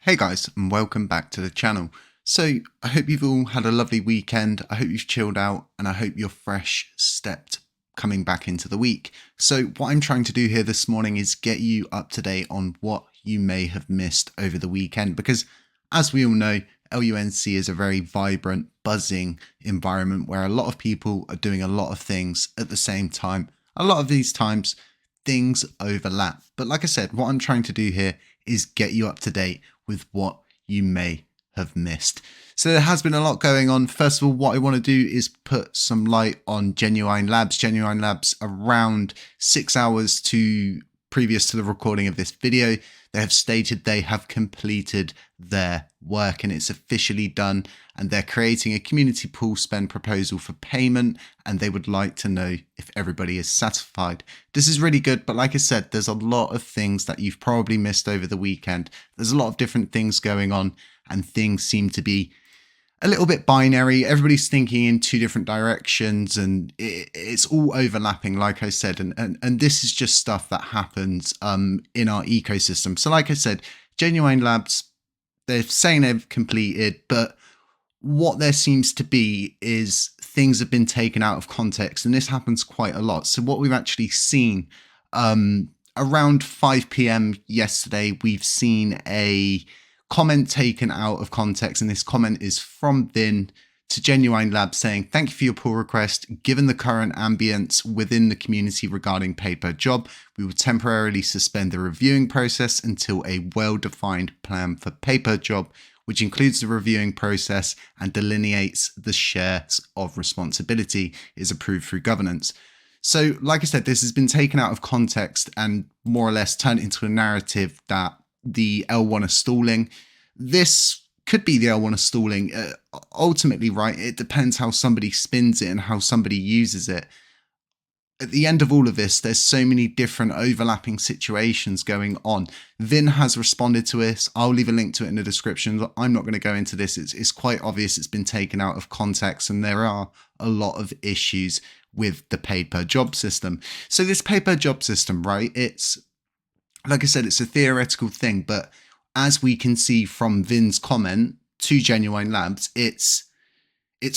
Hey guys, and welcome back to the channel. So I hope you've all had a lovely weekend. I hope you've chilled out and I hope you're fresh stepped coming back into the week. So what I'm trying to do here this morning is get you up to date on what you may have missed over the weekend, because as we all know, LUNC is a very vibrant, buzzing environment where a lot of people are doing a lot of things at the same time. A lot of these times things overlap. But like I said, what I'm trying to do here is get you up to date with what you may have missed. So there has been a lot going on. First of all, what I want to do is put some light on Genuine Labs. Genuine Labs, around 6 hours previous to the recording of this video, they have stated they have completed their work and it's officially done, and they're creating a community pool spend proposal for payment, and they would like to know if everybody is satisfied. This is really good, but like I said, there's a lot of things that you've probably missed over the weekend. There's a lot of different things going on and things seem to be a little bit binary. Everybody's thinking in two different directions and it's all overlapping, like I said, and this is just stuff that happens in our ecosystem. So like I said, Genuine Labs, they're saying they've completed, but what there seems to be is things have been taken out of context, and this happens quite a lot. So what we've actually seen around 5 p.m. yesterday, we've seen a comment taken out of context, and this comment is from Vin to Genuine Labs saying, "Thank you for your pull request. Given the current ambience within the community regarding pay per job, we will temporarily suspend the reviewing process until a well-defined plan for pay per job, which includes the reviewing process and delineates the shares of responsibility, is approved through governance." So like I said, this has been taken out of context and more or less turned into a narrative that the L1 are stalling. This could be the L1 are stalling. Ultimately, right, it depends how somebody spins it and how somebody uses it. At the end of all of this, there's so many different overlapping situations going on. Vin has responded to this. I'll leave a link to it in the description. I'm not going to go into this. It's quite obvious it's been taken out of context, and there are a lot of issues with the paid per job system. So this paid per job system, right, it's, like I said, it's a theoretical thing, but as we can see from Vin's comment to Genuine Labs, it's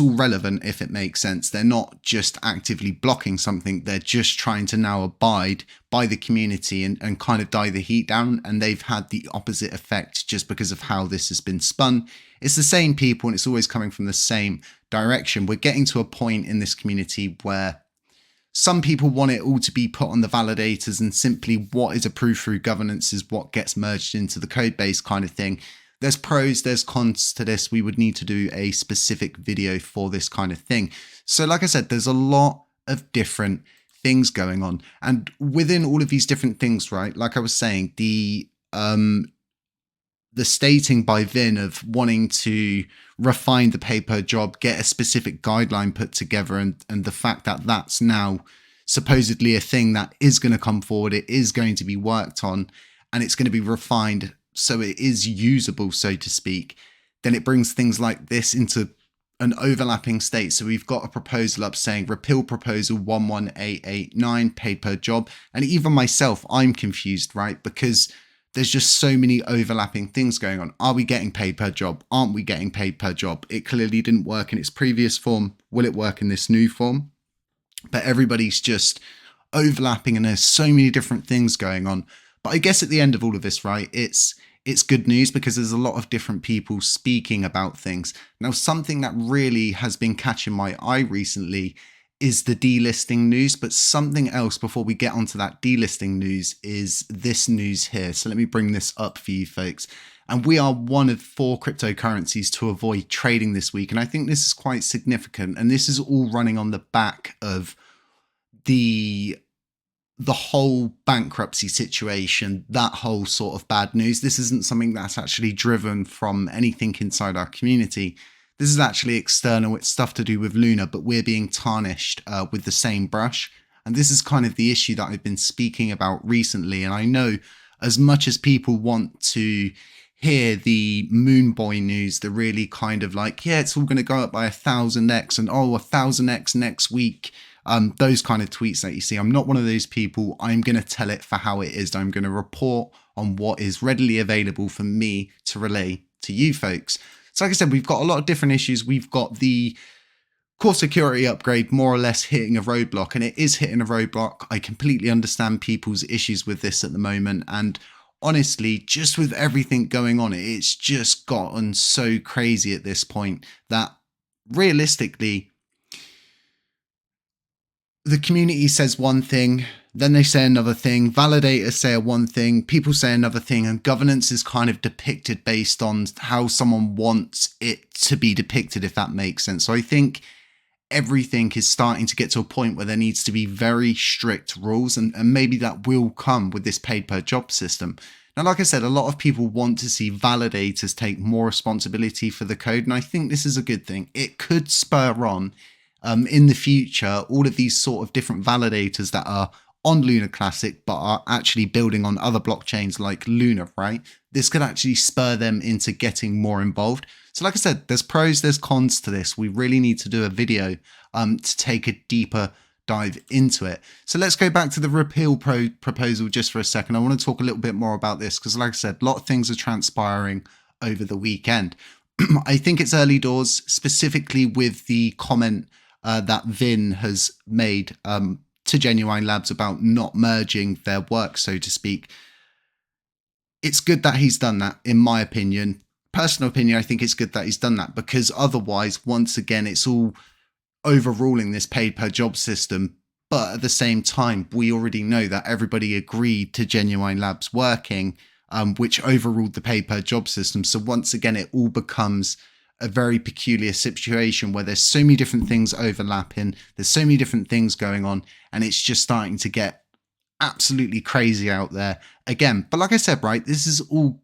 all relevant if it makes sense. They're not just actively blocking something, they're just trying to now abide by the community and kind of die the heat down, and they've had the opposite effect just because of how this has been spun. It's the same people and it's always coming from the same direction. We're getting to a point in this community where some people want it all to be put on the validators and simply what is approved through governance is what gets merged into the code base kind of thing. There's pros, there's cons to this. We would need to do a specific video for this kind of thing. So like I said, there's a lot of different things going on. And within all of these different things, right, like I was saying, the stating by Vin of wanting to refine the pay per job, get a specific guideline put together, and the fact that that's now supposedly a thing that is going to come forward, it is going to be worked on, and it's going to be refined so it is usable, so to speak, then it brings things like this into an overlapping state. So we've got a proposal up saying repeal proposal 11889 pay per job, and even myself, I'm confused, right, because there's just so many overlapping things going on. Are we getting paid per job? Aren't we getting paid per job? It clearly didn't work in its previous form. Will it work in this new form? But everybody's just overlapping and there's so many different things going on. But I guess at the end of all of this, right, it's good news because there's a lot of different people speaking about things. Now, something that really has been catching my eye recently is the delisting news, but something else before we get onto that delisting news is this news here. So let me bring this up for you folks. And we are one of 4 cryptocurrencies to avoid trading this week. And I think this is quite significant. And this is all running on the back of the whole bankruptcy situation, that whole sort of bad news. This isn't something that's actually driven from anything inside our community. This is actually external. It's stuff to do with Luna, but we're being tarnished with the same brush. And this is kind of the issue that I've been speaking about recently. And I know as much as people want to hear the Moon Boy news, the really kind of like, yeah, it's all going to go up by 1000x and 1000x next week. those kind of tweets that you see. I'm not one of those people. I'm going to tell it for how it is. I'm going to report on what is readily available for me to relay to you folks. So like I said, we've got a lot of different issues. We've got the core security upgrade more or less hitting a roadblock, and it is hitting a roadblock. I completely understand people's issues with this at the moment, and honestly, just with everything going on, it's just gotten so crazy at this point that realistically, the community says one thing, then they say another thing, validators say one thing, people say another thing, and governance is kind of depicted based on how someone wants it to be depicted, if that makes sense. So I think everything is starting to get to a point where there needs to be very strict rules, and maybe that will come with this paid per job system. Now, like I said, a lot of people want to see validators take more responsibility for the code, and I think this is a good thing. It could spur on in the future all of these sort of different validators that are on Luna Classic but are actually building on other blockchains like Luna, right? This could actually spur them into getting more involved. So like I said, there's pros, there's cons to this. We really need to do a video to take a deeper dive into it. So let's go back to the repeal proposal just for a second. I want to talk a little bit more about this because like I said, a lot of things are transpiring over the weekend. I think it's early doors, specifically with the comment that Vin has made to Genuine Labs about not merging their work, so to speak. It's good that he's done that, in my opinion. Personal opinion, I think it's good that he's done that, because otherwise, once again, it's all overruling this paid per job system. But at the same time, we already know that everybody agreed to Genuine Labs working, which overruled the paid per job system. So once again, it all becomes a very peculiar situation where there's so many different things overlapping, there's so many different things going on, and it's just starting to get absolutely crazy out there again. But like I said, right, this is all,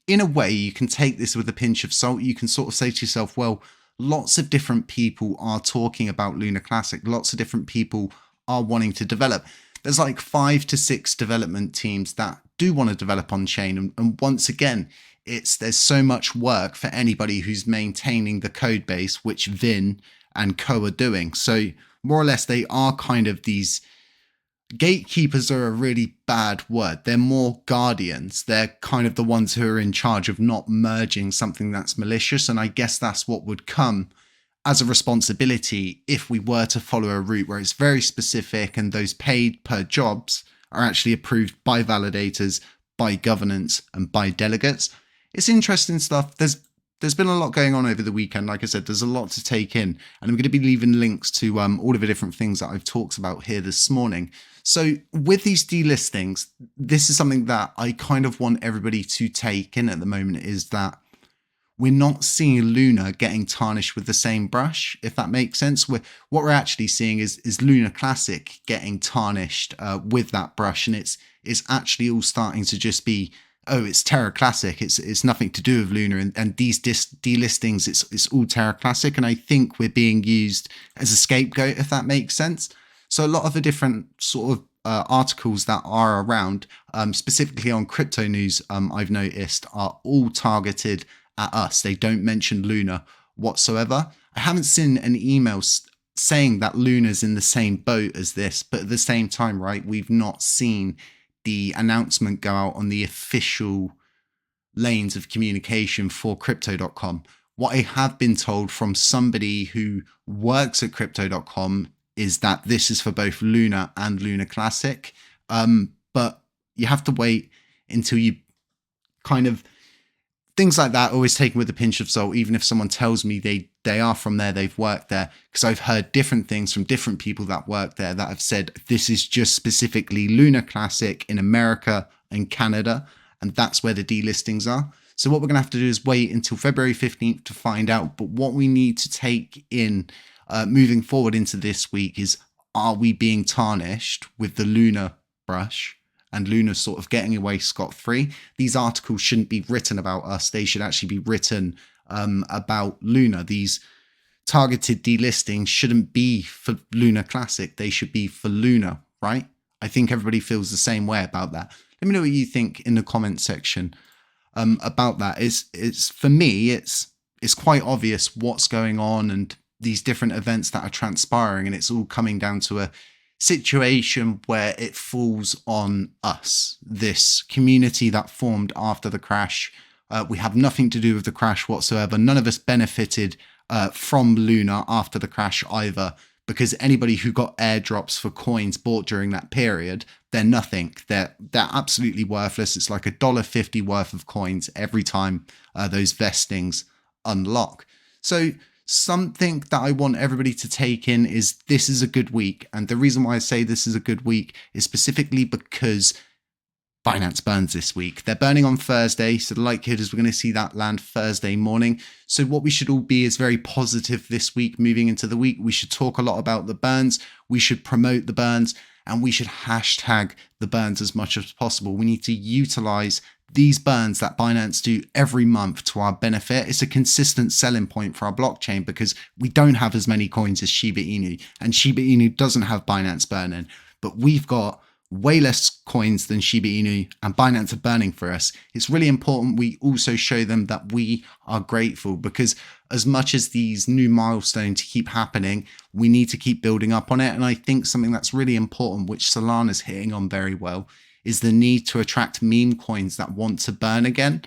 in a way, you can take this with a pinch of salt. You can sort of say to yourself, well, lots of different people are talking about Luna Classic. Lots of different people are wanting to develop. There's like 5 to 6 development teams that do want to develop on chain. And once again, there's so much work for anybody who's maintaining the code base, which Vin and co are doing. So more or less, they are kind of these gatekeepers. Are a really bad word. They're more guardians. They're kind of the ones who are in charge of not merging something that's malicious. And I guess that's what would come as a responsibility if we were to follow a route where it's very specific and those paid per jobs are actually approved by validators, by governance, and by delegates. It's interesting stuff. There's been a lot going on over the weekend. Like I said, there's a lot to take in, and I'm going to be leaving links to all of the different things that I've talked about here this morning. So with these delistings, this is something that I kind of want everybody to take in at the moment, is that we're not seeing Luna getting tarnished with the same brush, if that makes sense. What we're actually seeing is Luna Classic getting tarnished with that brush, and it's actually all starting to just be, oh, it's Terra Classic. It's nothing to do with Luna, and these delistings, it's all Terra Classic. And I think we're being used as a scapegoat, if that makes sense. So a lot of the different sort of articles that are around, specifically on crypto news, I've noticed, are all targeted at us. They don't mention Luna whatsoever. I haven't seen an email saying that Luna's in the same boat as this, but at the same time, right, we've not seen the announcement go out on the official lanes of communication for crypto.com. What I have been told from somebody who works at crypto.com is that this is for both Luna and Luna Classic. But you have to wait until you kind of, things like that always taken with a pinch of salt, even if someone tells me they are from there, they've worked there, because I've heard different things from different people that work there that have said this is just specifically Luna Classic in America and Canada, and that's where the delistings are. So what we're going to have to do is wait until February 15th to find out. But what we need to take in moving forward into this week is, are we being tarnished with the Luna brush? And Luna sort of getting away scot-free. These articles shouldn't be written about us. They should actually be written about Luna. These targeted delistings shouldn't be for Luna Classic. They should be for Luna, right? I think everybody feels the same way about that. Let me know what you think in the comment section about that. It's for me, it's quite obvious what's going on, and these different events that are transpiring, and it's all coming down to a situation where it falls on us, this community that formed after the crash. We have nothing to do with the crash whatsoever. None of us benefited from Luna after the crash either, because anybody who got airdrops for coins bought during that period, they're nothing. They're absolutely worthless. It's like $1.50 worth of coins every time those vestings unlock. So something that I want everybody to take in is this is a good week. And the reason why I say this is a good week is specifically because Binance burns this week. They're burning on Thursday, so the likelihood is we're going to see that land Thursday morning. So what we should all be is very positive this week moving into the week. We should talk a lot about the burns. We should promote the burns, and we should hashtag the burns as much as possible. We need to utilize these burns that Binance do every month to our benefit. It's a consistent selling point for our blockchain because we don't have as many coins as Shiba Inu, and Shiba Inu doesn't have Binance burning, but we've got way less coins than Shiba Inu, and Binance are burning for us. It's really important we also show them that we are grateful, because as much as these new milestones keep happening, we need to keep building up on it. And I think something that's really important, which Solana's hitting on very well, is the need to attract meme coins that want to burn again.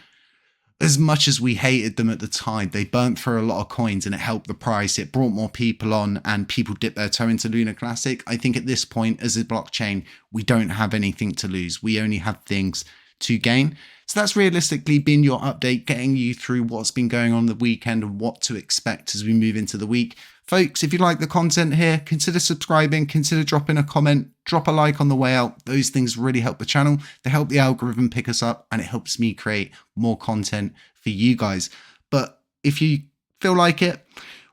As much as we hated them at the time, they burnt through a lot of coins and it helped the price. It brought more people on and people dipped their toe into Luna Classic. I think at this point, as a blockchain, we don't have anything to lose. We only have things to gain. So that's realistically been your update, getting you through what's been going on the weekend and what to expect as we move into the week. Folks, if you like the content here, consider subscribing, consider dropping a comment, drop a like on the way out. Those things really help the channel. They help the algorithm pick us up, and it helps me create more content for you guys. But if you feel like it,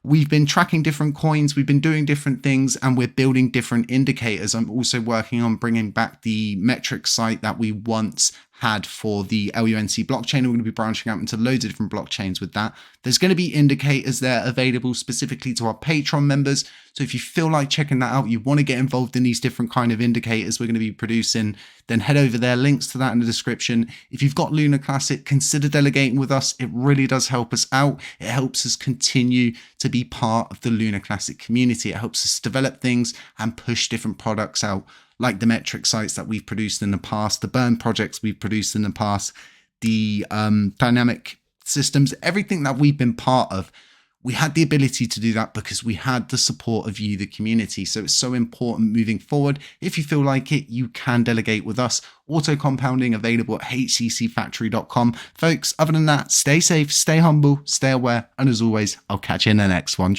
we've been tracking different coins, we've been doing different things, and we're building different indicators. I'm also working on bringing back the metric site that we once had for the LUNC blockchain. We're going to be branching out into loads of different blockchains with that. There's going to be indicators there available specifically to our Patreon members. So if you feel like checking that out, you want to get involved in these different kind of indicators we're going to be producing, then head over there. Links to that in the description. If you've got Luna Classic, consider delegating with us. It really does help us out. It helps us continue to be part of the Luna Classic community. It helps us develop things and push different products out, like the metric sites that we've produced in the past, the burn projects we've produced in the past, the dynamic systems, everything that we've been part of. We had the ability to do that because we had the support of you, the community. So it's so important moving forward. If you feel like it, you can delegate with us. Autocompounding available at hccfactory.com. Folks, other than that, stay safe, stay humble, stay aware. And as always, I'll catch you in the next one.